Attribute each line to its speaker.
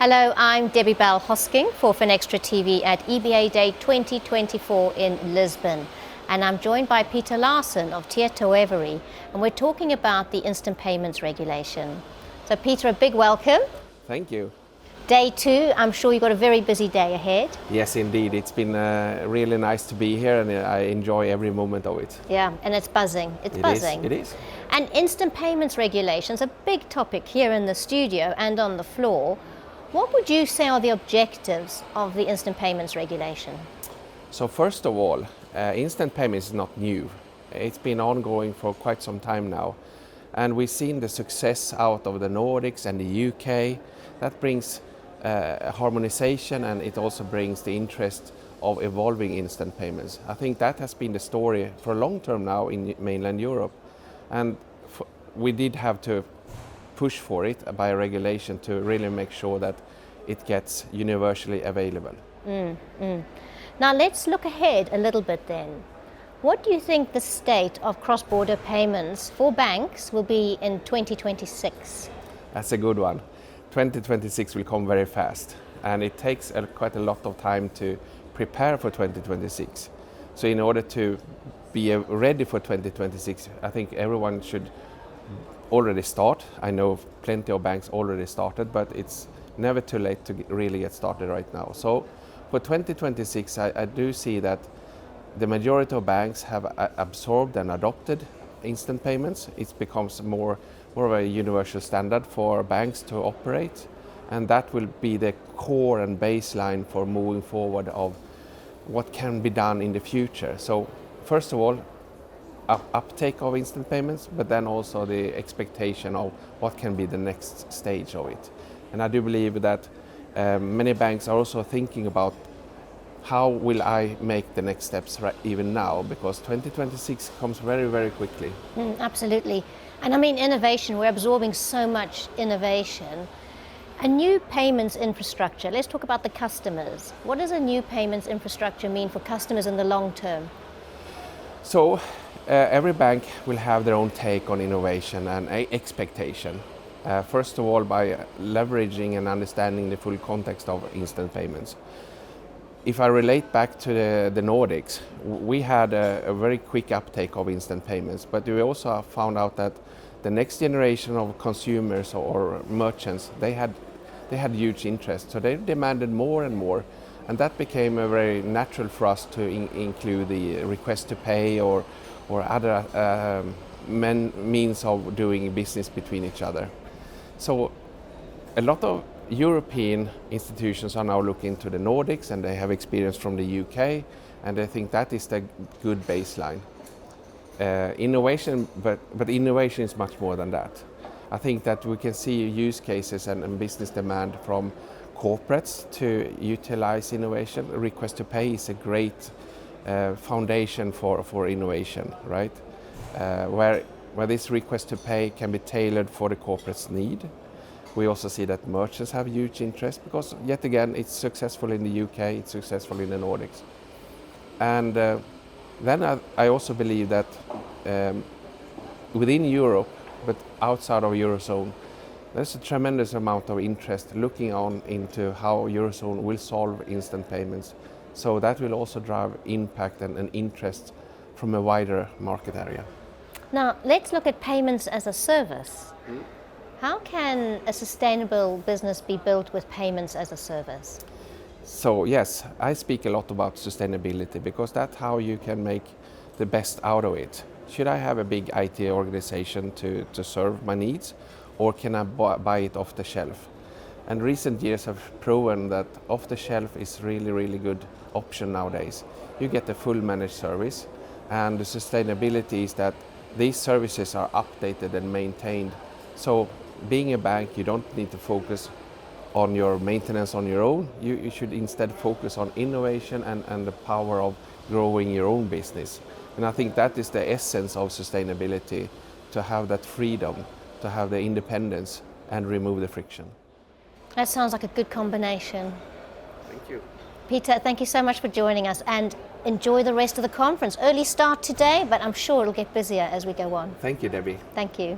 Speaker 1: Hello, I'm Debbie Bell Hosking for Finextra TV at EBAday 2024 in Lisbon. And I'm joined by Peter Larsson of Tietoevry, and we're talking about the instant payments regulation. So Peter, a big welcome.
Speaker 2: Thank you.
Speaker 1: Day two, I'm sure you've got a very busy day ahead.
Speaker 2: Yes, indeed. It's been really nice to be here, and I enjoy every moment of it.
Speaker 1: Yeah, and it's buzzing. It's buzzing.
Speaker 2: It is.
Speaker 1: And instant payments regulations, a big topic here in the studio and on the floor. What would you say are the objectives of the instant payments regulation?
Speaker 2: So first of all, instant payments is not new. It's been ongoing for quite some time now. And we've seen the success out of the Nordics and the UK. That brings harmonization, and it also brings the interest of evolving instant payments. I think that has been the story for a long term now in mainland Europe. And we did have to push for it by regulation to really make sure that it gets universally available.
Speaker 1: Now let's look ahead a little bit then. What do you think the state of cross-border payments for banks will be in 2026?
Speaker 2: That's a good one. 2026 will come very fast, and it takes quite a lot of time to prepare for 2026. So in order to be ready for 2026, I think everyone should already start. I know plenty of banks already started, but it's never too late to really get started right now. So for 2026, I do see that the majority of banks have absorbed and adopted instant payments. It becomes more of a universal standard for banks to operate, and that will be the core and baseline for moving forward of what can be done in the future. So first of all, uptake of instant payments, but then also the expectation of what can be the next stage of it. And I do believe that many banks are also thinking about how will I make the next steps even now, because 2026 comes very, very quickly.
Speaker 1: Absolutely. And I mean innovation, we're absorbing so much innovation. A new payments infrastructure, let's talk about the customers. What does a new payments infrastructure mean for customers in the long term?
Speaker 2: So every bank will have their own take on innovation and expectation. First of all, by leveraging and understanding the full context of instant payments. If I relate back to the Nordics, we had a very quick uptake of instant payments, but we also found out that the next generation of consumers or merchants, they had huge interest, so they demanded more and more. And that became a very natural for us to include the request to pay or other means of doing business between each other. So a lot of European institutions are now looking to the Nordics, and they have experience from the UK, and they think that is the good baseline. Innovation, but innovation is much more than that. I think that we can see use cases and business demand from corporates to utilize innovation. Request to pay is a great foundation for innovation, right? Where this request to pay can be tailored for the corporate's need. We also see that merchants have huge interest because, yet again, it's successful in the UK, it's successful in the Nordics. And then I also believe that within Europe, but outside of Eurozone, there's a tremendous amount of interest looking on into how Eurozone will solve instant payments. So that will also drive impact and interest from a wider market area.
Speaker 1: Now, let's look at payments as a service. How can a sustainable business be built with payments as a service?
Speaker 2: So yes, I speak a lot about sustainability because that's how you can make the best out of it. Should I have a big IT organization to serve my needs, or can I buy it off the shelf? And recent years have proven that off the shelf is really, really good option nowadays. You get the full managed service, and the sustainability is that these services are updated and maintained. So being a bank, you don't need to focus on your maintenance on your own. You should instead focus on innovation and the power of growing your own business. And I think that is the essence of sustainability, to have that freedom, to have the independence and remove the friction.
Speaker 1: That sounds like a good combination.
Speaker 2: Thank you.
Speaker 1: Peter, thank you so much for joining us, and enjoy the rest of the conference. Early start today, but I'm sure it'll get busier as we go on.
Speaker 2: Thank you, Debbie.
Speaker 1: Thank you.